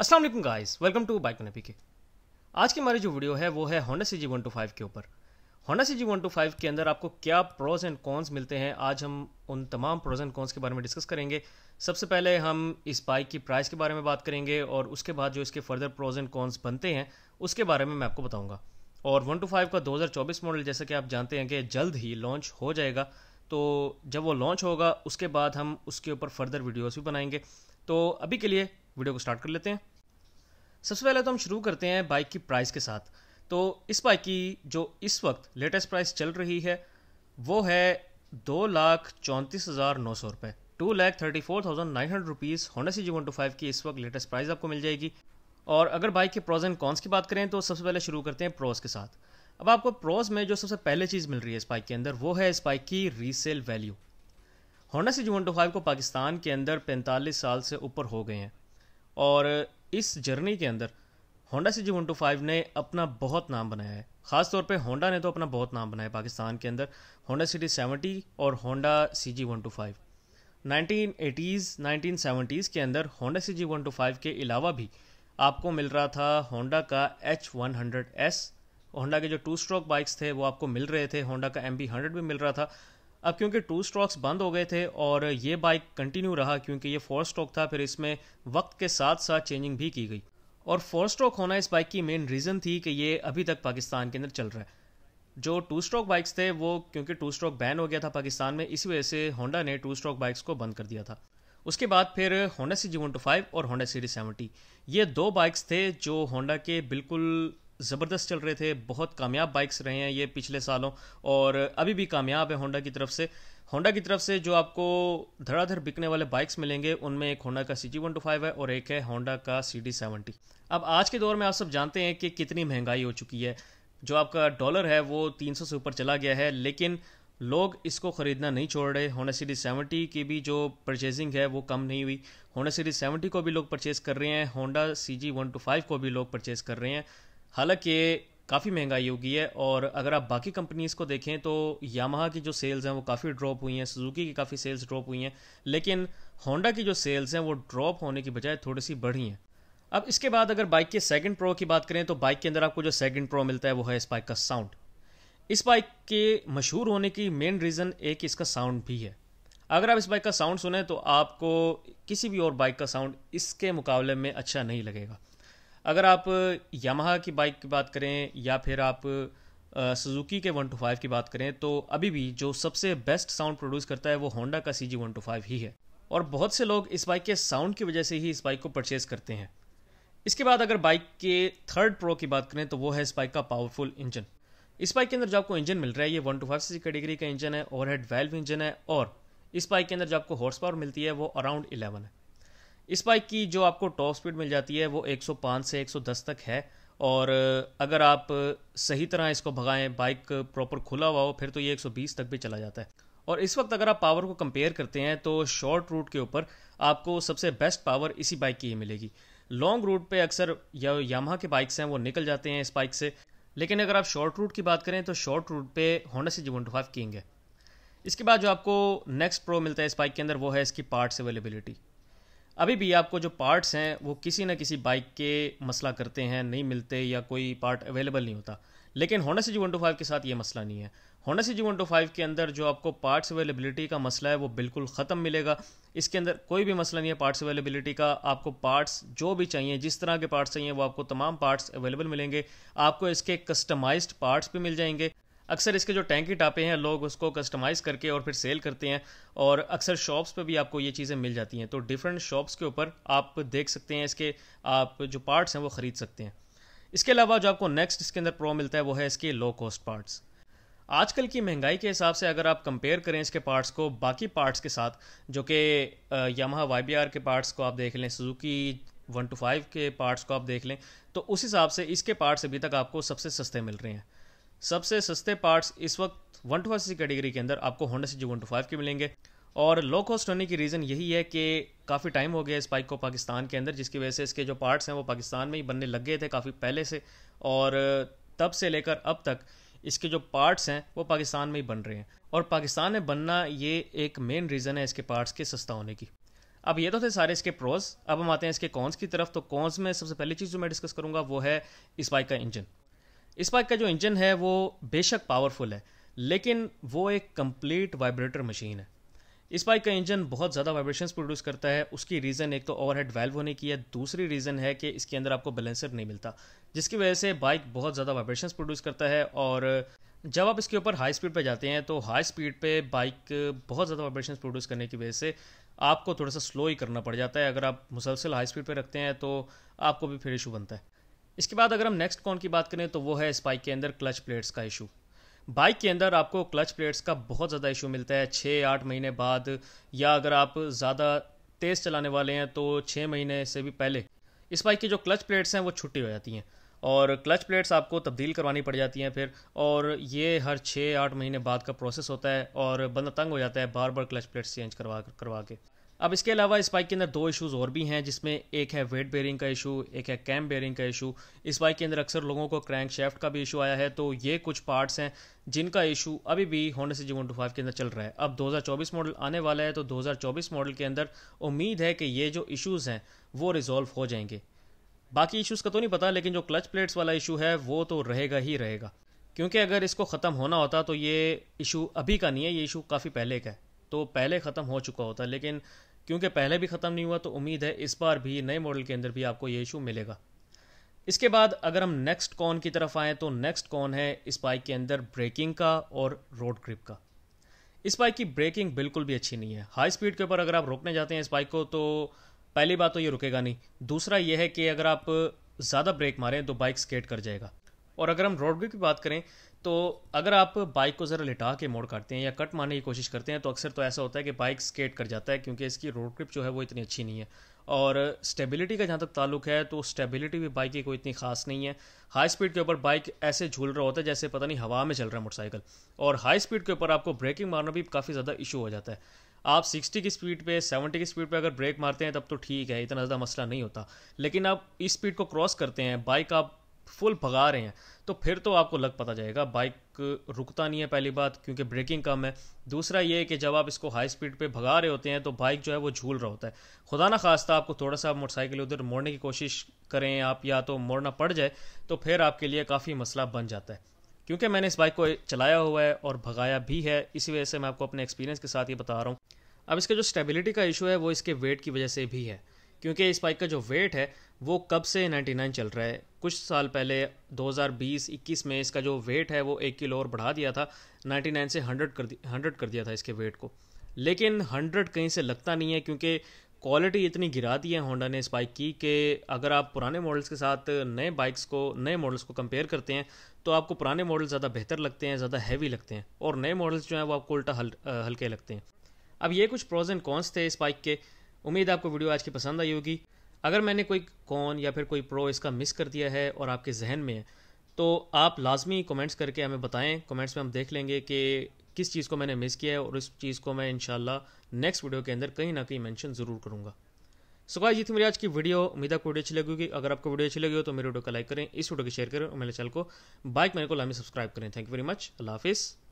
अस्सलाम वालेकुम guys, welcome to bike पीके। आज की हमारी जो वीडियो है वो है होंडा CG125 के ऊपर। होंडा CG125 के अंदर आपको क्या प्रोज एंड कॉन्स मिलते हैं, आज हम उन तमाम प्रोज एंड कॉन्स के बारे में डिस्कस करेंगे। सबसे पहले हम इस बाइक की प्राइस के बारे में बात करेंगे और उसके बाद जो इसके फर्दर प्रोज एंड कॉन्स बनते हैं उसके बारे में मैं आपको बताऊंगा। और 125 का 2024 मॉडल जैसा कि आप जानते हैं कि जल्द ही लॉन्च हो जाएगा, तो जब वो लॉन्च होगा उसके बाद हम उसके ऊपर फर्दर वीडियोस भी बनाएंगे। तो अभी के लिए वीडियो को स्टार्ट कर लेते हैं। सबसे पहले तो हम शुरू करते हैं बाइक की प्राइस के साथ। तो इस बाइक की जो इस वक्त लेटेस्ट प्राइस चल रही है वो है 2,34,900 रुपये, 2,34,900 रुपीज़ होंडा CG125 की इस वक्त लेटेस्ट प्राइस आपको मिल जाएगी। और अगर बाइक के प्रोज एंड कॉन्स की बात करें तो सबसे पहले शुरू करते हैं प्रोज के साथ। अब आपको प्रोज में जो सबसे पहले चीज़ मिल रही है इस बाइक के अंदर वो है इस बाइक की रीसेल वैल्यू। होंडा CG125 को पाकिस्तान के अंदर 45 साल से ऊपर हो गए हैं और इस जर्नी के अंदर होंडा CG125 ने अपना बहुत नाम बनाया है। ख़ास तौर पे होंडा ने तो अपना बहुत नाम बनाया पाकिस्तान के अंदर। होंडा CD70 और होंडा CG125 1980s 1970s के अंदर होंडा CG125 के अलावा भी आपको मिल रहा था होंडा का H100S। होंडा के जो 2 स्ट्रोक बाइक्स थे वो आपको मिल रहे थे, होंडा का MB100 भी मिल रहा था। अब क्योंकि 2 स्ट्रोक्स बंद हो गए थे और ये बाइक कंटिन्यू रहा क्योंकि ये 4 स्ट्रोक था, फिर इसमें वक्त के साथ साथ चेंजिंग भी की गई। और 4 स्ट्रोक होना इस बाइक की मेन रीज़न थी कि ये अभी तक पाकिस्तान के अंदर चल रहा है। जो 2 स्ट्रोक बाइक्स थे वो क्योंकि 2 स्ट्रोक बैन हो गया था पाकिस्तान में, इसी वजह से होंडा ने 2 स्ट्रोक बाइक्स को बंद कर दिया था। उसके बाद फिर होंडा CG125 और होंडा CD70 ये 2 बाइक्स थे जो होंडा के बिल्कुल ज़बरदस्त चल रहे थे। बहुत कामयाब बाइक्स रहे हैं ये पिछले सालों और अभी भी कामयाब है होंडा की तरफ से। होंडा की तरफ से जो आपको धड़ाधड़ बिकने वाले बाइक्स मिलेंगे उनमें एक होंडा का CG125 है और एक है होंडा का CD70। अब आज के दौर में आप सब जानते हैं कि कितनी महंगाई हो चुकी है। जो आपका डॉलर है वो 300 से ऊपर चला गया है, लेकिन लोग इसको ख़रीदना नहीं छोड़ रहे। होंडा CD70 की भी जो परचेजिंग है वो कम नहीं हुई। होंडा CD70 को भी लोग परचेज़ कर रहे हैं, होंडा CG125 को भी लोग परचेज़ कर रहे हैं। हालांकि काफ़ी महंगाई हो गई है और अगर आप बाकी कंपनीज़ को देखें तो यामाहा की जो सेल्स हैं वो काफ़ी ड्रॉप हुई हैं, सुजुकी की काफ़ी सेल्स ड्रॉप हुई हैं, लेकिन होंडा की जो सेल्स हैं वो ड्रॉप होने की बजाय थोड़ी सी बढ़ी हैं। अब इसके बाद अगर बाइक के सेकंड प्रो की बात करें तो बाइक के अंदर आपको जो सेकंड प्रो मिलता है वो है इस बाइक का साउंड। इस बाइक के मशहूर होने की मेन रीज़न एक इसका साउंड भी है। अगर आप इस बाइक का साउंड सुने तो आपको किसी भी और बाइक का साउंड इसके मुकाबले में अच्छा नहीं लगेगा। अगर आप यामाहा की बाइक की बात करें या फिर आप सुजुकी के 125 की बात करें तो अभी भी जो सबसे बेस्ट साउंड प्रोड्यूस करता है वो होंडा का CG125 ही है और बहुत से लोग इस बाइक के साउंड की वजह से ही इस बाइक को परचेज़ करते हैं। इसके बाद अगर बाइक के थर्ड प्रो की बात करें तो वो है इस बाइक का पावरफुल इंजन। इस बाइक के अंदर जो आपको इंजन मिल रहा है ये 125cc कैटेगरी का इंजन है, ओवरहेड वाल्व इंजन है और इस बाइक के अंदर जो आपको हॉर्स पावर मिलती है वो अराउंड 11 है। इस बाइक की जो आपको टॉप स्पीड मिल जाती है वो 105 से 110 तक है और अगर आप सही तरह इसको भगाएं, बाइक प्रॉपर खुला हुआ हो, फिर तो ये 120 तक भी चला जाता है। और इस वक्त अगर आप पावर को कंपेयर करते हैं तो शॉर्ट रूट के ऊपर आपको सबसे बेस्ट पावर इसी बाइक की ही मिलेगी। लॉन्ग रूट पे अक्सर यामाहा के बाइक्स हैं वो निकल जाते हैं इस बाइक से, लेकिन अगर आप शॉर्ट रूट की बात करें तो शॉर्ट रूट पे होंडा CG125 किंग है। इसके बाद जो आपको नेक्स्ट प्रो मिलता है इस बाइक के अंदर वो है इसकी पार्ट्स अवेलेबिलिटी। अभी भी आपको जो पार्ट्स हैं वो किसी न किसी बाइक के मसला करते हैं, नहीं मिलते या कोई पार्ट अवेलेबल नहीं होता, लेकिन होंडा CG125 के साथ ये मसला नहीं है। होंडा CG125 के अंदर जो आपको पार्ट्स अवेलेबिलिटी का मसला है वो बिल्कुल ख़त्म मिलेगा। इसके अंदर कोई भी मसला नहीं है पार्ट्स अवेलेबिलिटी का। आपको पार्ट्स जो भी चाहिए, जिस तरह के पार्ट्स चाहिए वो आपको तमाम पार्ट्स अवेलेबल मिलेंगे। आपको इसके कस्टमाइज्ड पार्ट्स भी मिल जाएंगे। अक्सर इसके जो टैंकी टापे हैं लोग उसको कस्टमाइज़ करके और फिर सेल करते हैं और अक्सर शॉप्स पे भी आपको ये चीज़ें मिल जाती हैं। तो डिफरेंट शॉप्स के ऊपर आप देख सकते हैं इसके आप जो पार्ट्स हैं वो ख़रीद सकते हैं। इसके अलावा जो आपको नेक्स्ट इसके अंदर प्रो मिलता है वो है इसके लो कॉस्ट पार्ट्स। आजकल की महंगाई के हिसाब से अगर आप कंपेयर करें इसके पार्ट्स को बाकी पार्ट्स के साथ, जो कि यामाहा YBR के पार्ट्स को आप देख लें, सुजुकी 125 के पार्ट्स को आप देख लें, तो उस हिसाब से इसके पार्ट्स अभी तक आपको सबसे सस्ते मिल रहे हैं। सबसे सस्ते पार्ट्स इस वक्त 125cc कैटेगरी के अंदर आपको होंडा CG125 के मिलेंगे और लो कॉस्ट होने की रीज़न यही है कि काफ़ी टाइम हो गया इस बाइक को पाकिस्तान के अंदर, जिसकी वजह से इसके जो पार्ट्स हैं वो पाकिस्तान में ही बनने लग गए थे काफ़ी पहले से और तब से लेकर अब तक इसके जो पार्ट्स हैं वो पाकिस्तान में ही बन रहे हैं और पाकिस्तान में बनना ये एक मेन रीज़न है इसके पार्ट्स के सस्ता होने की। अब ये तो थे सारे इसके प्रोज। अब हम आते हैं इसके कॉन्स की तरफ। तो कॉन्स में सबसे पहली चीज़ जो मैं डिस्कस करूंगा वो है इस बाइक का इंजन। इस बाइक का जो इंजन है वो बेशक पावरफुल है, लेकिन वो एक कंप्लीट वाइब्रेटर मशीन है। इस बाइक का इंजन बहुत ज़्यादा वाइब्रेशंस प्रोड्यूस करता है। उसकी रीज़न एक तो ओवरहेड वाल्व होने की है, दूसरी रीज़न है कि इसके अंदर आपको बैलेंसर नहीं मिलता, जिसकी वजह से बाइक बहुत ज़्यादा वाइब्रेशंस प्रोड्यूस करता है। और जब आप इसके ऊपर हाई स्पीड पे जाते हैं तो हाई स्पीड पे बाइक बहुत ज़्यादा वाइब्रेशंस प्रोड्यूस करने की वजह से आपको थोड़ा सा स्लो ही करना पड़ जाता है। अगर आप मुसलसल हाई स्पीड पे रखते हैं तो आपको भी फिर इशू बनता है। इसके बाद अगर हम नेक्स्ट कॉन की बात करें तो वो है इस बाइक के अंदर क्लच प्लेट्स का इशू। बाइक के अंदर आपको क्लच प्लेट्स का बहुत ज़्यादा इशू मिलता है 6-8 महीने बाद, या अगर आप ज़्यादा तेज़ चलाने वाले हैं तो 6 महीने से भी पहले इस बाइक की जो क्लच प्लेट्स हैं वो छुट्टी हो जाती हैं और क्लच प्लेट्स आपको तब्दील करवानी पड़ जाती हैं फिर। और ये हर 6-8 महीने बाद का प्रोसेस होता है और बंदा तंग हो जाता है बार बार क्लच प्लेट्स चेंज करवा के। अब इसके अलावा इस बाइक के अंदर 2 इश्यूज़ और भी हैं, जिसमें एक है वेट बेयरिंग का इशू, एक है कैम बेयरिंग का इशू। इस बाइक के अंदर अक्सर लोगों को क्रैंक शेफ्ट का भी इशू आया है। तो ये कुछ पार्ट्स हैं जिनका इशू अभी भी होंडा CG125 के अंदर चल रहा है। अब 2024 मॉडल आने वाला है तो 2024 मॉडल के अंदर उम्मीद है कि ये जो इशूज़ हैं वो रिजॉल्व हो जाएंगे। बाकी इशूज़ का तो नहीं पता, लेकिन जो क्लच प्लेट्स वाला इशू है वो तो रहेगा ही रहेगा, क्योंकि अगर इसको ख़त्म होना होता तो ये इशू अभी का नहीं है, ये इशू काफ़ी पहले का है, तो पहले ख़त्म हो चुका होता। लेकिन क्योंकि पहले भी ख़त्म नहीं हुआ तो उम्मीद है इस बार भी नए मॉडल के अंदर भी आपको ये इशू मिलेगा। इसके बाद अगर हम नेक्स्ट कॉन की तरफ आएँ तो नेक्स्ट कॉन है इस बाइक के अंदर ब्रेकिंग का और रोड ग्रिप का। इस बाइक की ब्रेकिंग बिल्कुल भी अच्छी नहीं है। हाई स्पीड के ऊपर अगर आप रोकने जाते हैं इस बाइक को तो पहली बात तो ये रुकेगा नहीं, दूसरा ये है कि अगर आप ज़्यादा ब्रेक मारें तो बाइक स्केट कर जाएगा। और अगर हम रोड ग्रिप की बात करें तो अगर आप बाइक को ज़रा लिटा के मोड़ काटते हैं या कट मारने की कोशिश करते हैं तो अक्सर तो ऐसा होता है कि बाइक स्केट कर जाता है, क्योंकि इसकी रोड ग्रिप जो है वो इतनी अच्छी नहीं है। और स्टेबिलिटी का जहाँ तक ताल्लुक है तो स्टेबिलिटी भी बाइक की कोई इतनी खास नहीं है। हाई स्पीड के ऊपर बाइक ऐसे झूल रहा होता है जैसे पता नहीं हवा में चल रहा है मोटरसाइकिल, और हाई स्पीड के ऊपर आपको ब्रेकिंग मारना भी काफ़ी ज़्यादा इशू हो जाता है। आप 60 की स्पीड पे 70 की स्पीड पे अगर ब्रेक मारते हैं तब तो ठीक है, इतना ज़्यादा मसला नहीं होता। लेकिन आप इस स्पीड को क्रॉस करते हैं, बाइक आप फुल भगा रहे हैं, तो फिर तो आपको लग पता जाएगा बाइक रुकता नहीं है पहली बात, क्योंकि ब्रेकिंग कम है। दूसरा ये है कि जब आप इसको हाई स्पीड पे भगा रहे होते हैं तो बाइक जो है वो झूल रहा होता है। खुदा ना खास्ता आपको थोड़ा सा मोटरसाइकिल उधर मोड़ने की कोशिश करें आप, या तो मोड़ना पड़ जाए तो फिर आपके लिए काफ़ी मसला बन जाता है। क्योंकि मैंने इस बाइक को चलाया हुआ है और भगाया भी है, इसी वजह से मैं आपको अपने एक्सपीरियंस के साथ ये बता रहा हूँ। अब इसका जो स्टेबिलिटी का इशू है वो इसके वेट की वजह से भी है, क्योंकि इस बाइक का जो वेट है वो कब से 99 चल रहा है। कुछ साल पहले 2020-21 में इसका जो वेट है वो 1 किलो और बढ़ा दिया था, 99 से 100 कर दिया था इसके वेट को। लेकिन 100 कहीं से लगता नहीं है, क्योंकि क्वालिटी इतनी गिरा दी है होंडा ने इस बाइक की कि अगर आप पुराने मॉडल्स के साथ नए मॉडल्स को कंपेयर करते हैं तो आपको पुराने मॉडल ज़्यादा बेहतर लगते हैं, ज़्यादा हैवी लगते हैं, और नए मॉडल्स जो हैं वो आपको उल्टा हल्के लगते हैं। अब ये कुछ प्रोज एंड कॉन्स थे इस बाइक के। उम्मीद आपको वीडियो आज की पसंद आई होगी। अगर मैंने कोई कॉन या फिर कोई प्रो इसका मिस कर दिया है और आपके जहन में है तो आप लाजमी कमेंट्स करके हमें बताएं। कमेंट्स में हम देख लेंगे कि किस चीज़ को मैंने मिस किया है, और इस चीज़ को मैं इंशाल्लाह नेक्स्ट वीडियो के अंदर कहीं ना कहीं मेंशन ज़रूर करूँगा। सो गाइस, ये थी मेरी आज की वीडियो। उम्मीद आपको वीडियो अच्छी लगी होगी। अगर आपको वीडियो अच्छी लगी हो तो मेरे वीडियो को लाइक करें, इस वीडियो को शेयर करें और मेरे चैनल को बाइक मैन को लाजमी सब्सक्राइब करें। Thank you very much. अल्लाह हाफिज़।